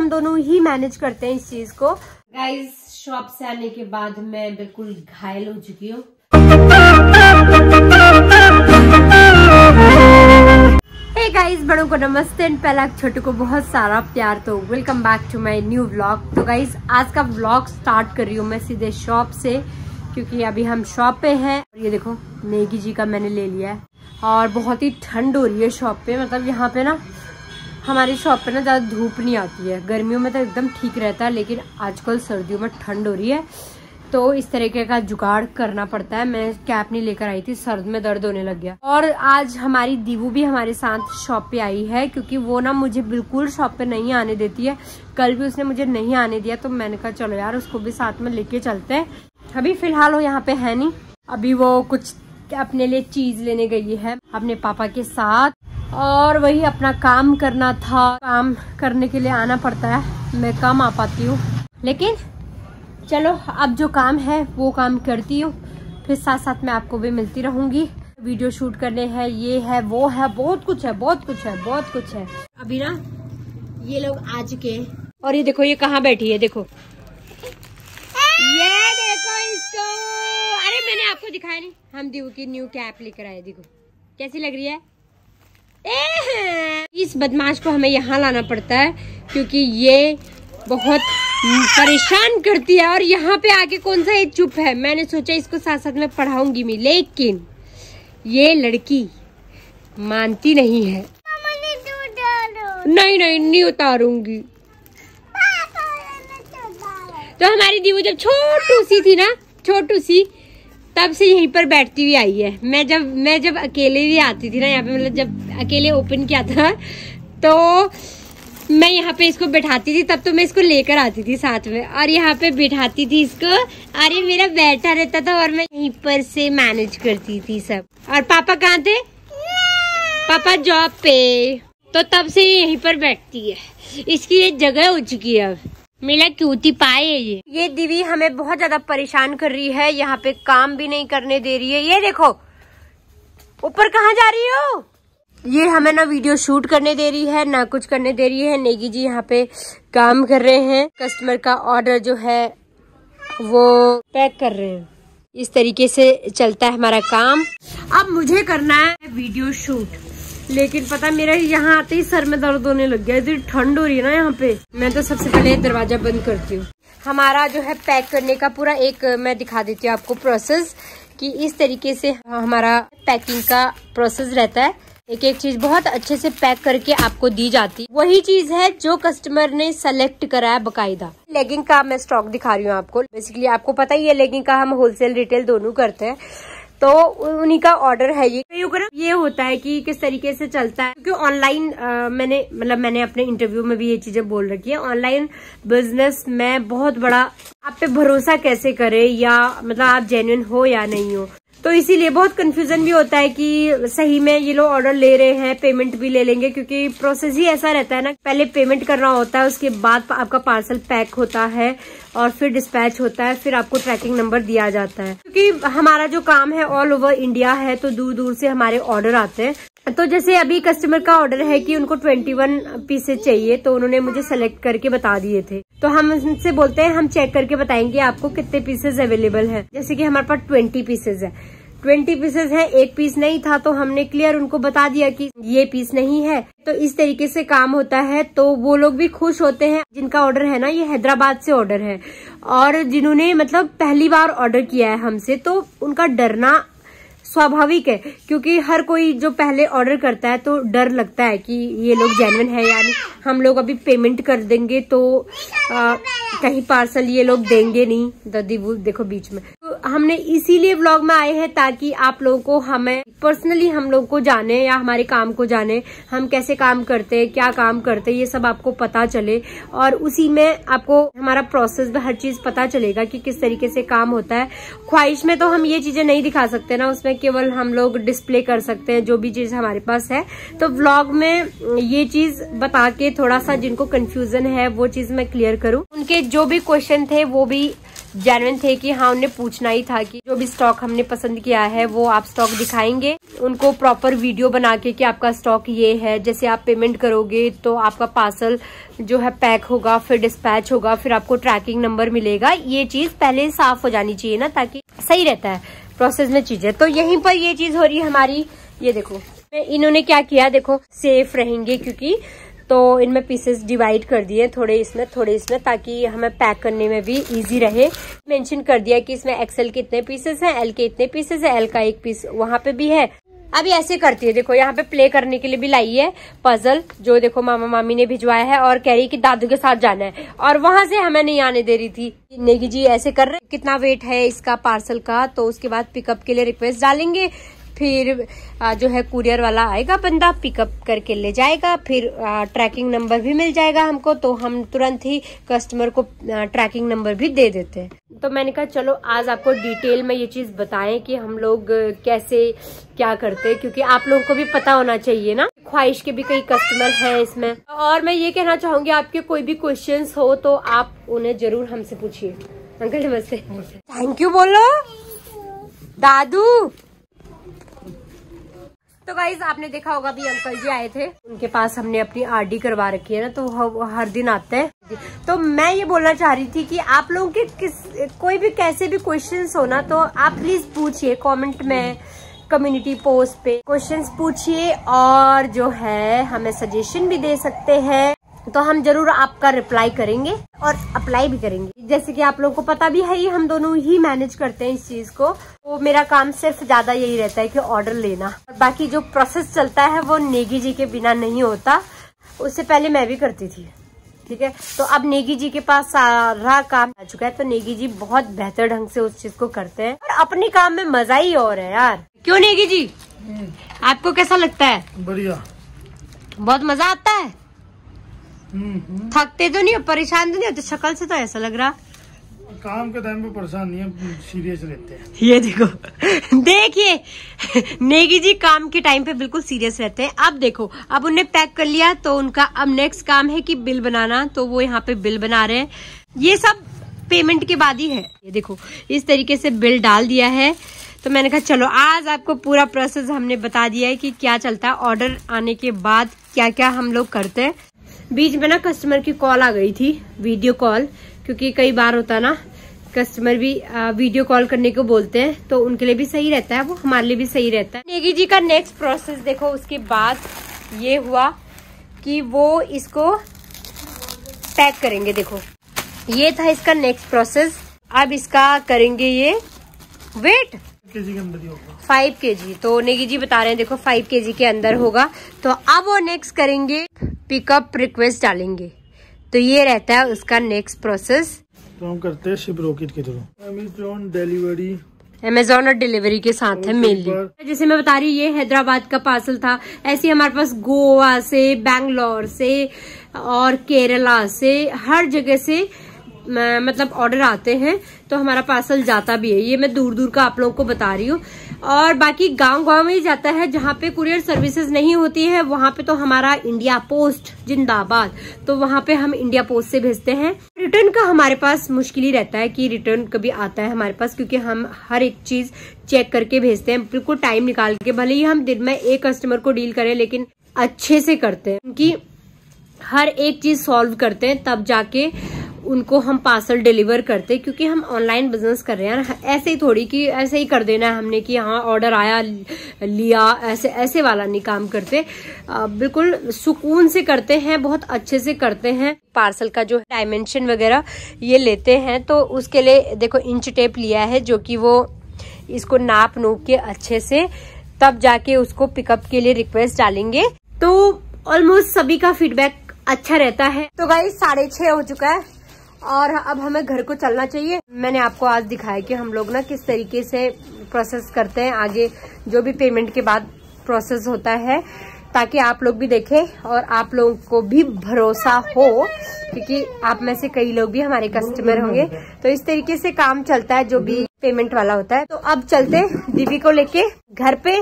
हम दोनों ही मैनेज करते हैं इस चीज को। गाइज शॉप से आने के बाद मैं बिल्कुल घायल हो चुकी हूँ। हे गाइज, बड़ों को नमस्ते एंड पहला छोटों को बहुत सारा प्यार। तो welcome back to my new vlog. तो गाइज आज का व्लॉग स्टार्ट कर रही हूँ मैं सीधे शॉप से, क्योंकि अभी हम शॉप पे हैं। ये देखो मैगी जी का मैंने ले लिया है और बहुत ही ठंड हो रही है शॉप पे। मतलब यहाँ पे ना हमारी शॉप पे ना ज़्यादा धूप नहीं आती है। गर्मियों में तो एकदम ठीक रहता है, लेकिन आजकल सर्दियों में ठंड हो रही है तो इस तरीके का जुगाड़ करना पड़ता है। मैं कैप नहीं लेकर आई थी, सर में दर्द होने लग गया। और आज हमारी दीवू भी हमारे साथ शॉप पे आई है, क्योंकि वो ना मुझे बिल्कुल शॉप पे नहीं आने देती है। कल भी उसने मुझे नहीं आने दिया, तो मैंने कहा चलो यार उसको भी साथ में लेके चलते हैं। अभी फिलहाल वो यहाँ पे है नहीं, अभी वो कुछ अपने लिए चीज लेने गई है अपने पापा के साथ, और वही अपना काम करना था। काम करने के लिए आना पड़ता है, मैं कम आ पाती हूँ, लेकिन चलो अब जो काम है वो काम करती हूँ, फिर साथ साथ मैं आपको भी मिलती रहूंगी। वीडियो शूट करने हैं, ये है वो है, बहुत कुछ है, बहुत कुछ है, बहुत कुछ है। अभी ना ये लोग आ चुके हैं और ये देखो ये कहाँ बैठी है, देखो ये देखो इसको। अरे मैंने आपको दिखाया नहीं, हम दीवू की न्यू कैप लेकर आए, देखो कैसी लग रही है। इस बदमाश को हमें यहाँ लाना पड़ता है क्योंकि ये बहुत परेशान करती है। और यहाँ पे आके कौन सा ये चुप है। मैंने सोचा इसको साथ साथ में पढ़ाऊंगी मैं, लेकिन ये लड़की मानती नहीं है। नहीं नहीं नहीं उतारूंगी। तो हमारी दीवू जब छोटू सी थी ना, छोटू सी, तब से यहीं पर बैठती हुई आई है। मैं जब अकेले भी आती थी ना यहाँ पे, मतलब जब अकेले ओपन किया था तो मैं यहाँ पे इसको बैठाती थी, तब तो मैं इसको लेकर आती थी साथ में और यहाँ पे बैठाती थी इसको। अरे मेरा बैठा रहता था और मैं यहीं पर से मैनेज करती थी सब। और पापा कहाँ थे? पापा जॉब पे, तो तब से यहीं पर बैठती है। इसकी ये जगह हो चुकी है अब। मेरा क्यूटी पाए है ये दीवी हमें बहुत ज्यादा परेशान कर रही है। यहाँ पे काम भी नहीं करने दे रही है। ये देखो ऊपर कहाँ जा रही हो। ये हमें ना वीडियो शूट करने दे रही है, ना कुछ करने दे रही है। नेगी जी यहाँ पे काम कर रहे हैं, कस्टमर का ऑर्डर जो है वो पैक कर रहे हैं। इस तरीके से चलता है हमारा काम। अब मुझे करना है वीडियो शूट, लेकिन पता मेरा यहाँ आते ही सर में दर्द होने लग गया। इतनी ठंड हो रही है ना यहाँ पे। मैं तो सबसे पहले दरवाजा बंद करती हूँ। हमारा जो है पैक करने का पूरा एक मैं दिखा देती हूँ आपको प्रोसेस, कि इस तरीके से हमारा पैकिंग का प्रोसेस रहता है। एक एक चीज बहुत अच्छे से पैक करके आपको दी जाती, वही चीज है जो कस्टमर ने सेलेक्ट करा है बकायदा। लेगिंग का मैं स्टॉक दिखा रही हूँ आपको। बेसिकली आपको पता ही है लेगिंग का हम होलसेल रिटेल दोनों करते हैं, तो उन्हीं का ऑर्डर है ये। ये होता है कि किस तरीके से चलता है, क्योंकि ऑनलाइन मैंने अपने इंटरव्यू में भी ये चीजें बोल रखी है। ऑनलाइन बिजनेस में बहुत बड़ा आप पे भरोसा कैसे करे, या मतलब आप जेन्युइन हो या नहीं हो। तो इसीलिए बहुत कंफ्यूजन भी होता है कि सही में ये लोग ऑर्डर ले रहे हैं, पेमेंट भी ले लेंगे, क्योंकि प्रोसेस ही ऐसा रहता है ना। पहले पेमेंट करना होता है, उसके बाद आपका पार्सल पैक होता है और फिर डिस्पैच होता है, फिर आपको ट्रैकिंग नंबर दिया जाता है। क्योंकि हमारा जो काम है ऑल ओवर इंडिया है, तो दूर दूर से हमारे ऑर्डर आते हैं। तो जैसे अभी कस्टमर का ऑर्डर है कि उनको 21 पीसेज चाहिए, तो उन्होंने मुझे सेलेक्ट करके बता दिए थे। तो हम उनसे बोलते हैं हम चेक करके बताएंगे आपको कितने पीसेज अवेलेबल है। जैसे कि हमारे पास 20 पीसेज है, 20 पीसेज है, एक पीस नहीं था, तो हमने क्लियर उनको बता दिया कि ये पीस नहीं है। तो इस तरीके से काम होता है, तो वो लोग भी खुश होते हैं। जिनका ऑर्डर है ना, ये हैदराबाद से ऑर्डर है, और जिन्होंने मतलब पहली बार ऑर्डर किया है हमसे, तो उनका डरना स्वाभाविक है, क्योंकि हर कोई जो पहले ऑर्डर करता है तो डर लगता है कि ये लोग जेन्युइन है, यानी हम लोग अभी पेमेंट कर देंगे तो कहीं पार्सल ये लोग देंगे नहीं। दीदी देखो बीच में। तो हमने इसीलिए व्लॉग में आए हैं ताकि आप लोगों को, हमें पर्सनली हम लोग को जाने या हमारे काम को जाने, हम कैसे काम करते हैं, क्या काम करते हैं, ये सब आपको पता चले। और उसी में आपको हमारा प्रोसेस में हर चीज पता चलेगा कि किस तरीके से काम होता है। ख्वाहिश में तो हम ये चीजें नहीं दिखा सकते ना, उसमें केवल हम लोग डिस्प्ले कर सकते हैं जो भी चीज हमारे पास है। तो व्लॉग में ये चीज बता के थोड़ा सा जिनको कंफ्यूजन है वो चीज मैं क्लियर करूं। उनके जो भी क्वेश्चन थे वो भी जेन्युइन थे कि हाँ उन्हें पूछना ही था कि जो भी स्टॉक हमने पसंद किया है वो आप स्टॉक दिखाएंगे, उनको प्रॉपर वीडियो बना के कि आपका स्टॉक ये है, जैसे आप पेमेंट करोगे तो आपका पार्सल जो है पैक होगा, फिर डिस्पैच होगा, फिर आपको ट्रैकिंग नंबर मिलेगा। ये चीज पहले साफ हो जानी चाहिए ना, ताकि सही रहता है प्रोसेस में चीजें। तो यहीं पर ये चीज हो रही है हमारी। ये देखो इन्होंने क्या किया, देखो सेफ रहेंगे क्योंकि तो इनमें पीसेस डिवाइड कर दिए, थोड़े इसमें थोड़े इसमें, ताकि हमें पैक करने में भी इजी रहे। मेंशन कर दिया कि इसमें एक्सएल के इतने पीसेस हैं, एल के इतने पीसेस हैं, एल का एक पीस वहां पे भी है। अभी ऐसे करती है, देखो यहाँ पे प्ले करने के लिए भी लाई है पजल, जो देखो मामा मामी ने भिजवाया है और कह रही कि दादू के साथ जाना है, और वहां से हमें नहीं आने दे रही थी। नेगी जी ऐसे कर रहे, कितना वेट है इसका पार्सल का, तो उसके बाद पिकअप के लिए रिक्वेस्ट डालेंगे, फिर जो है कुरियर वाला आएगा बंदा, पिकअप करके ले जाएगा, फिर ट्रैकिंग नंबर भी मिल जाएगा हमको, तो हम तुरंत ही कस्टमर को ट्रैकिंग नंबर भी दे देते हैं। तो मैंने कहा चलो आज आपको डिटेल में ये चीज बताएं कि हम लोग कैसे क्या करते हैं, क्योंकि आप लोगों को भी पता होना चाहिए ना, ख्वाहिश के भी कई कस्टमर हैं इसमें। और मैं ये कहना चाहूंगी, आपके कोई भी क्वेश्चंस हो तो आप उन्हें जरूर हमसे पूछिए। अंकल नमस्ते। थैंक यू बोलो दादू। तो गाइज आपने देखा होगा भी अंकल जी आए थे, उनके पास हमने अपनी आरडी करवा रखी है ना, तो हर दिन आते हैं। तो मैं ये बोलना चाह रही थी कि आप लोगों के कोई भी कैसे भी क्वेश्चंस हो ना, तो आप प्लीज पूछिए कमेंट में, कम्युनिटी पोस्ट पे क्वेश्चंस पूछिए, और जो है हमें सजेशन भी दे सकते हैं, तो हम जरूर आपका रिप्लाई करेंगे और अप्लाई भी करेंगे। जैसे कि आप लोगों को पता भी है, हम दोनों ही मैनेज करते हैं इस चीज को, तो मेरा काम सिर्फ ज्यादा यही रहता है कि ऑर्डर लेना, और बाकी जो प्रोसेस चलता है वो नेगी जी के बिना नहीं होता। उससे पहले मैं भी करती थी, ठीक है। तो अब नेगी जी के पास सारा काम आ चुका है, तो नेगी जी बहुत बेहतर ढंग से उस चीज को करते हैं, और अपने काम में मजा ही और है यार। क्यों नेगी जी, आपको कैसा लगता है? बढ़िया, बहुत मजा आता है। थकते तो नहीं हो, परेशान तो नहीं होते? शक्ल से तो ऐसा लग रहा। काम के टाइम पे परेशान नहीं है, सीरियस रहते हैं। ये देखो देखिए नेगी जी काम के टाइम पे बिल्कुल सीरियस रहते हैं। अब देखो, अब उन्हें पैक कर लिया, तो उनका अब नेक्स्ट काम है कि बिल बनाना, तो वो यहाँ पे बिल बना रहे हैं। ये सब पेमेंट के बाद ही है। ये देखो इस तरीके से बिल डाल दिया है। तो मैंने कहा चलो आज आपको पूरा प्रोसेस हमने बता दिया है कि क्या चलता है, ऑर्डर आने के बाद क्या क्या हम लोग करते हैं। बीच में ना कस्टमर की कॉल आ गई थी, वीडियो कॉल, क्योंकि कई बार होता ना कस्टमर भी वीडियो कॉल करने को बोलते हैं, तो उनके लिए भी सही रहता है, वो हमारे लिए भी सही रहता है। नेगी जी का नेक्स्ट प्रोसेस देखो, उसके बाद ये हुआ कि वो इसको पैक करेंगे। देखो ये था इसका नेक्स्ट प्रोसेस। अब इसका करेंगे ये वेट केजी के अंदर ही होगा, 5 kg। तो नेगी जी बता रहे हैं देखो 5 kg के अंदर होगा। तो अब वो नेक्स्ट करेंगे पिकअप रिक्वेस्ट डालेंगे, तो ये रहता है उसका नेक्स्ट प्रोसेस। तो हम करते हैं शिप रॉकेट के थ्रू, अमेजोन और डिलीवरी के साथ है मेनली। जैसे मैं बता रही, ये हैदराबाद का पार्सल था। ऐसे हमारे पास गोवा से, बैंगलोर से और केरला से, हर जगह से मतलब ऑर्डर आते हैं, तो हमारा पार्सल जाता भी है। ये मैं दूर दूर का आप लोगों को बता रही हूँ। और बाकी गांव गांव में ही जाता है, जहाँ पे कुरियर सर्विसेज नहीं होती है वहां पे तो हमारा इंडिया पोस्ट जिंदाबाद, तो वहां पे हम इंडिया पोस्ट से भेजते हैं। रिटर्न का हमारे पास मुश्किल ही रहता है कि रिटर्न कभी आता है हमारे पास, क्योंकि हम हर एक चीज चेक करके भेजते हैं, बिल्कुल टाइम निकाल के। भले ही हम दिन में एक कस्टमर को डील करें, लेकिन अच्छे से करते हैं, उनकी हर एक चीज सॉल्व करते हैं, तब जाके उनको हम पार्सल डिलीवर करते, क्योंकि हम ऑनलाइन बिजनेस कर रहे हैं। ऐसे ही थोड़ी कि ऐसे ही कर देना है हमने कि हाँ ऑर्डर आया लिया, ऐसे वाला नहीं काम करते। बिल्कुल सुकून से करते हैं, बहुत अच्छे से करते हैं। पार्सल का जो डायमेंशन वगैरह ये लेते हैं, तो उसके लिए देखो इंच टेप लिया है, जो कि वो इसको नाप नूप के अच्छे से तब जाके उसको पिकअप के लिए रिक्वेस्ट डालेंगे। तो ऑलमोस्ट सभी का फीडबैक अच्छा रहता है। तो गाइस 6:30 हो चुका है और अब हमें घर को चलना चाहिए। मैंने आपको आज दिखाया कि हम लोग ना किस तरीके से प्रोसेस करते हैं, आगे जो भी पेमेंट के बाद प्रोसेस होता है, ताकि आप लोग भी देखें और आप लोगों को भी भरोसा हो, क्योंकि आप में से कई लोग भी हमारे कस्टमर होंगे। तो इस तरीके से काम चलता है जो भी पेमेंट वाला होता है। तो अब चलते दीदी को लेके घर पे,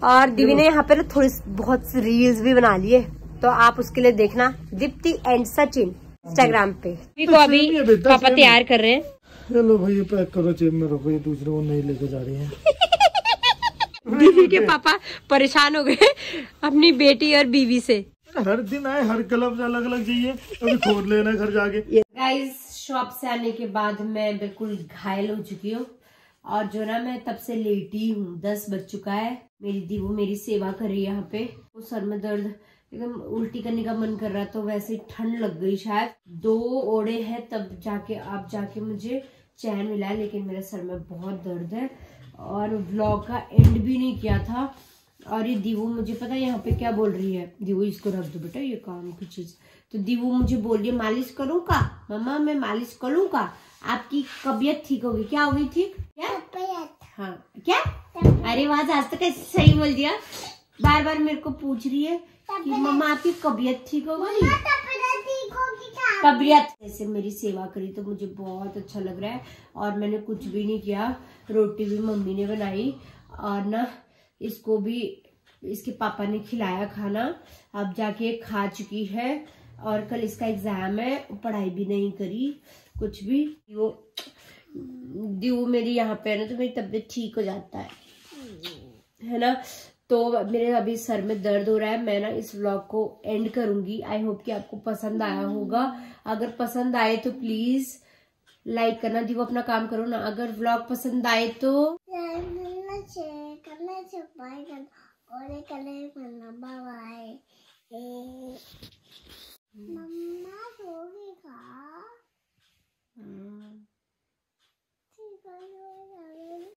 और दीदी ने यहाँ पे ना थोड़ी बहुत रील्स भी बना लिए, तो आप उसके लिए देखना दीप्ति एंड सचिन इंस्टाग्राम पे। दीदी को अभी पापा तैयार कर रहे हैं। चलो भाई ये पैक करो, जेब में रखो, ये दूसरे को नहीं लेके जा रही है। बीवी के पापा परेशान हो गए अपनी बेटी और बीवी से। हर दिन आए, हर क्लब से अलग अलग चाहिए, अभी खोद लेना घर जाके। गाइस शॉप से आने के बाद मैं बिल्कुल घायल हो चुकी हूँ और जो ना मैं तब से लेटी हूँ। 10 बज चुका है। मेरी दीवू मेरी सेवा कर रही है यहाँ पे। वो सर में दर्द, एकदम उल्टी करने का मन कर रहा, तो वैसे ठंड लग गई शायद। 2 ओढ़े हैं तब जाके मुझे चैन मिला है, लेकिन मेरे सर में बहुत दर्द है और व्लॉग का एंड भी नहीं किया था। और ये दीवू मुझे पता है यहाँ पे क्या बोल रही है। दीवू इसको रख दो बेटा, ये काम की चीज। तो दीवू मुझे बोल रही है मालिश करूँ का मम्मा, मैं मालिश करूँ का, आपकी तबीयत ठीक होगी। क्या हो गई ठीक? क्या? हाँ क्या? अरे वाह, आज तो कैसे सही बोल दिया। बार बार मेरे को पूछ रही है कि मम्मा आपकी तबीयत ठीक हो गई। तबीयत जैसे मेरी सेवा करी तो मुझे बहुत अच्छा लग रहा है। और मैंने कुछ भी नहीं किया, रोटी भी मम्मी ने बनाई और ना इसको भी इसके पापा ने खिलाया खाना। अब जाके खा चुकी है और कल इसका एग्जाम है, पढ़ाई भी नहीं करी कुछ भी। वो दीवू मेरी यहाँ पे है ना, तो मेरी तबीयत ठीक हो जाता है ना। तो मेरे अभी सर में दर्द हो रहा है। मैं ना इस व्लॉग को एंड करूंगी। आई होप कि आपको पसंद आया होगा। अगर पसंद आए तो प्लीज लाइक करना। दीवू अपना काम करो ना। अगर व्लॉग पसंद आए तो करना, बाय करना, बाय।